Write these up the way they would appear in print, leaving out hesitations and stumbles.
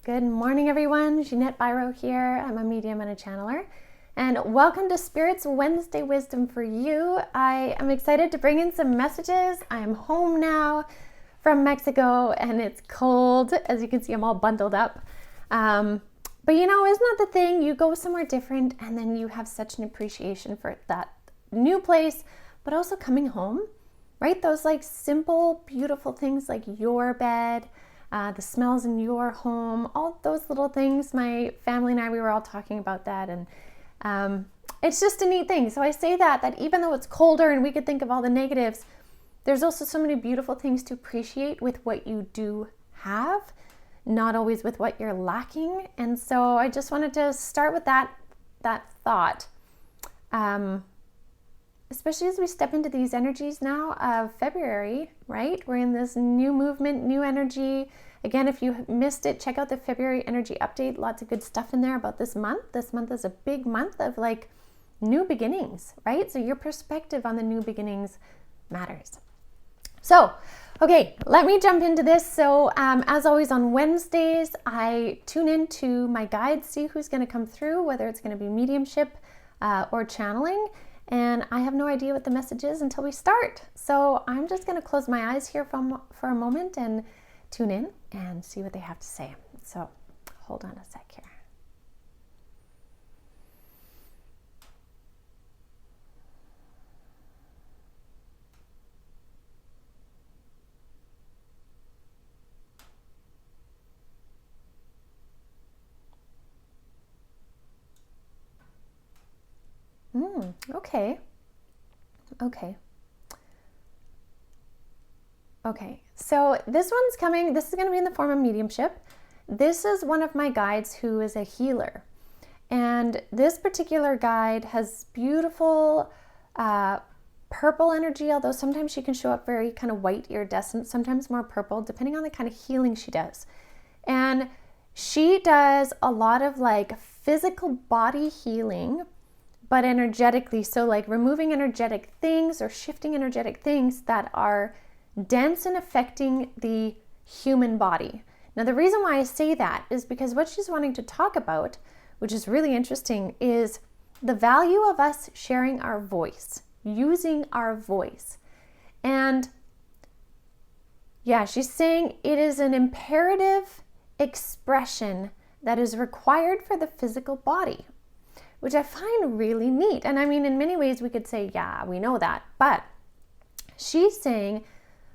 Good morning, everyone. Jeanette Biro here. I'm a medium and a channeler. And welcome to Spirit's Wednesday Wisdom for you. I am excited to bring in some messages. I'm home now from Mexico and it's cold. As you can see, I'm all bundled up. But isn't that the thing? You go somewhere different and then you have such an appreciation for that new place, but also coming home, right? Those like simple, beautiful things like your bed, the smells in your home, all those little things. My family and I, we were all talking about that, and it's just a neat thing. So I say that even though it's colder and we could think of all the negatives, there's also so many beautiful things to appreciate with what you do have, not always with what you're lacking. And so I just wanted to start with that thought, especially as we step into these energies now of February, right? We're in this new movement, new energy. Again, if you missed it, check out the February energy update. Lots of good stuff in there about this month. This month is a big month of like new beginnings, right? So your perspective on the new beginnings matters. So, okay, let me jump into this. So as always on Wednesdays, I tune into my guides, see who's going to come through, whether it's going to be mediumship or channeling. And I have no idea what the message is until we start. So I'm just going to close my eyes here for a moment and tune in and see what they have to say. So hold on a sec here. Okay, so this one's coming. This is going to be in the form of mediumship. This is one of my guides who is a healer. And this particular guide has beautiful purple energy, although sometimes she can show up very kind of white iridescent, sometimes more purple, depending on the kind of healing she does. And she does a lot of like physical body healing, but energetically. So like removing energetic things or shifting energetic things that are dense and affecting the human body. Now, the reason why I say that is because what she's wanting to talk about, which is really interesting, is the value of us sharing our voice, using our voice. And yeah, she's saying it is an imperative expression that is required for the physical body, which I find really neat. And I mean, in many ways we could say, yeah, we know that. But she's saying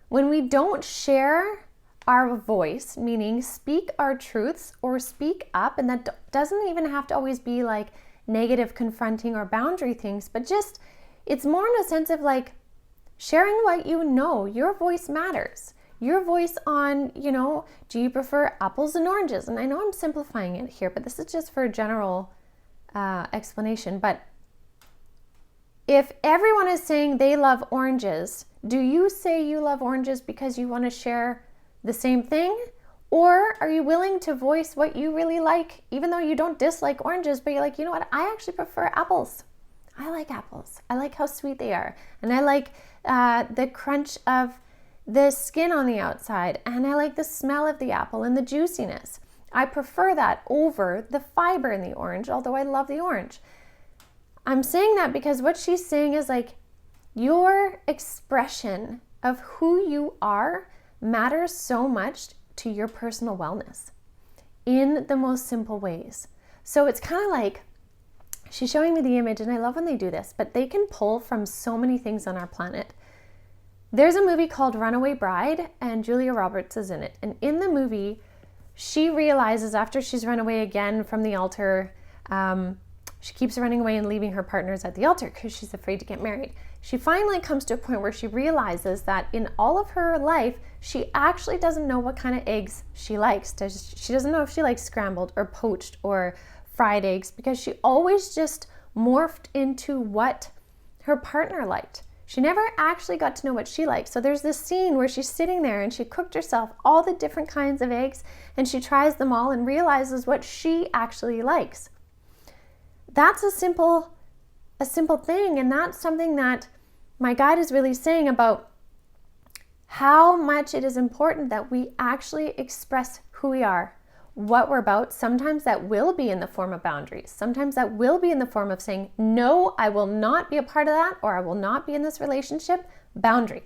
when we don't share our voice, meaning speak our truths or speak up, and that doesn't even have to always be like negative, confronting, or boundary things, but just it's more in a sense of like sharing what you know. Your voice matters. Your voice on, do you prefer apples and oranges? And I know I'm simplifying it here, but this is just for a general explanation. But if everyone is saying they love oranges, do you say you love oranges because you want to share the same thing? Or are you willing to voice what you really like, even though you don't dislike oranges, but you're like, you know what, I actually prefer apples. I like apples. I like how sweet they are. And I like the crunch of the skin on the outside. And I like the smell of the apple and the juiciness. I prefer that over the fiber in the orange, although I love the orange. I'm saying that because what she's saying is like your expression of who you are matters so much to your personal wellness in the most simple ways. So it's kind of like she's showing me the image, and I love when they do this, but they can pull from so many things on our planet. There's a movie called Runaway Bride, and Julia Roberts is in it. And in the movie, she realizes after she's run away again from the altar, she keeps running away and leaving her partners at the altar because she's afraid to get married. She finally comes to a point where she realizes that in all of her life, she actually doesn't know what kind of eggs she likes. She doesn't know if she likes scrambled or poached or fried eggs because she always just morphed into what her partner liked. She never actually got to know what she liked. So there's this scene where she's sitting there and she cooked herself all the different kinds of eggs and she tries them all and realizes what she actually likes. That's a simple thing, and that's something that my guide is really saying about how much it is important that we actually express who we are, what we're about, sometimes that will be in the form of boundaries. Sometimes that will be in the form of saying, no, I will not be a part of that, or I will not be in this relationship. Boundary.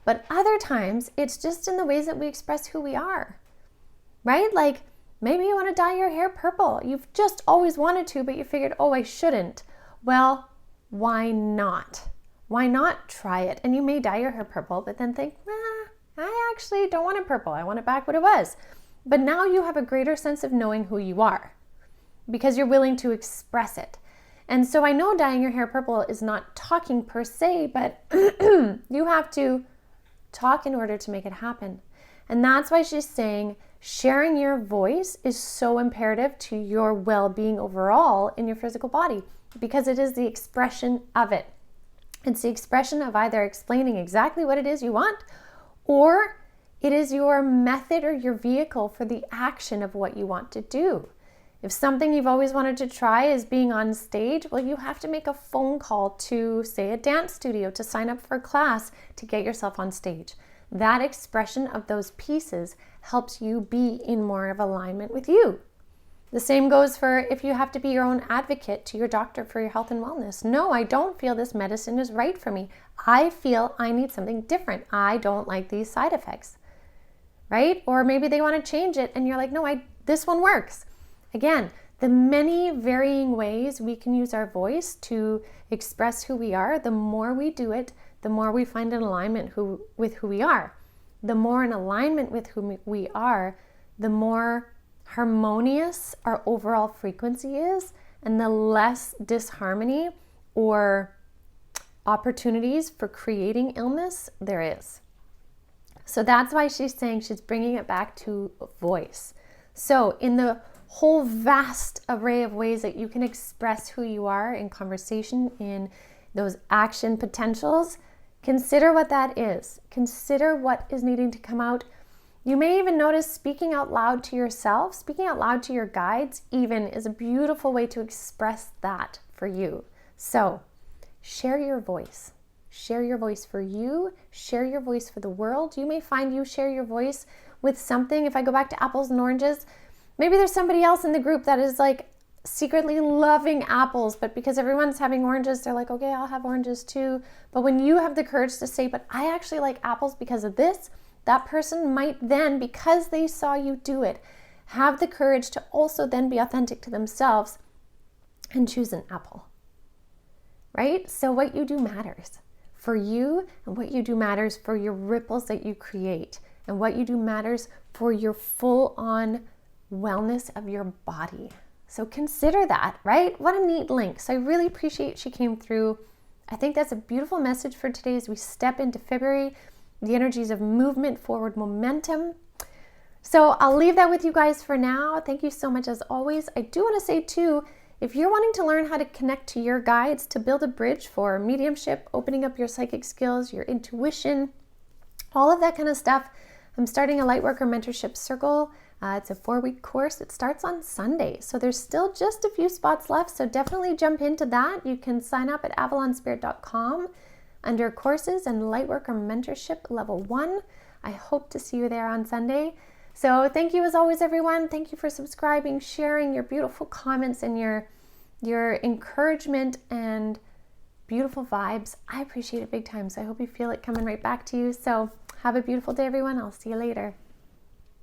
But other times, it's just in the ways that we express who we are, right? Like maybe you want to dye your hair purple. You've just always wanted to, but you figured, oh, I shouldn't. Well, why not? Why not try it? And you may dye your hair purple, but then think, I actually don't want it purple. I want it back what it was. But now you have a greater sense of knowing who you are because you're willing to express it. And so I know dyeing your hair purple is not talking per se, but you have to talk in order to make it happen. And that's why she's saying sharing your voice is so imperative to your well-being overall in your physical body, because it is the expression of it. It's the expression of either explaining exactly what it is you want, or it is your method or your vehicle for the action of what you want to do. If something you've always wanted to try is being on stage, well, you have to make a phone call to, say, a dance studio to sign up for a class to get yourself on stage. That expression of those pieces helps you be in more of alignment with you. The same goes for if you have to be your own advocate to your doctor for your health and wellness. No, I don't feel this medicine is right for me. I feel I need something different. I don't like these side effects, right? Or maybe they want to change it and you're like, no, this one works. Again, the many varying ways we can use our voice to express who we are, the more we do it, the more we find an alignment with who we are. The more in alignment with who we are, the more harmonious our overall frequency is, and the less disharmony or opportunities for creating illness there is. So that's why she's saying she's bringing it back to voice. So in the whole vast array of ways that you can express who you are in conversation, in those action potentials, consider what that is. Consider what is needing to come out. You may even notice speaking out loud to yourself, speaking out loud to your guides even is a beautiful way to express that for you. So share your voice. Share your voice for you. Share your voice for the world. You may find you share your voice with something. If I go back to apples and oranges, maybe there's somebody else in the group that is like secretly loving apples, but because everyone's having oranges, they're like, okay, I'll have oranges too. But when you have the courage to say, but I actually like apples because of this, that person might then, because they saw you do it, have the courage to also then be authentic to themselves and choose an apple, right? So what you do matters for you, and what you do matters for your ripples that you create, and what you do matters for your full-on wellness of your body. So consider that, right? What a neat link. So I really appreciate she came through. I think that's a beautiful message for today as we step into February, the energies of movement, forward momentum. So I'll leave that with you guys for now. Thank you so much as always. I do want to say too, if you're wanting to learn how to connect to your guides to build a bridge for mediumship, opening up your psychic skills, your intuition, all of that kind of stuff, I'm starting a Lightworker Mentorship Circle. It's a 4-week course. It starts on Sunday. So there's still just a few spots left. So definitely jump into that. You can sign up at avalonspirit.com under courses and Lightworker Mentorship Level 1. I hope to see you there on Sunday. So thank you as always, everyone. Thank you for subscribing, sharing your beautiful comments and your encouragement and beautiful vibes. I appreciate it big time. So I hope you feel it coming right back to you. So have a beautiful day, everyone. I'll see you later.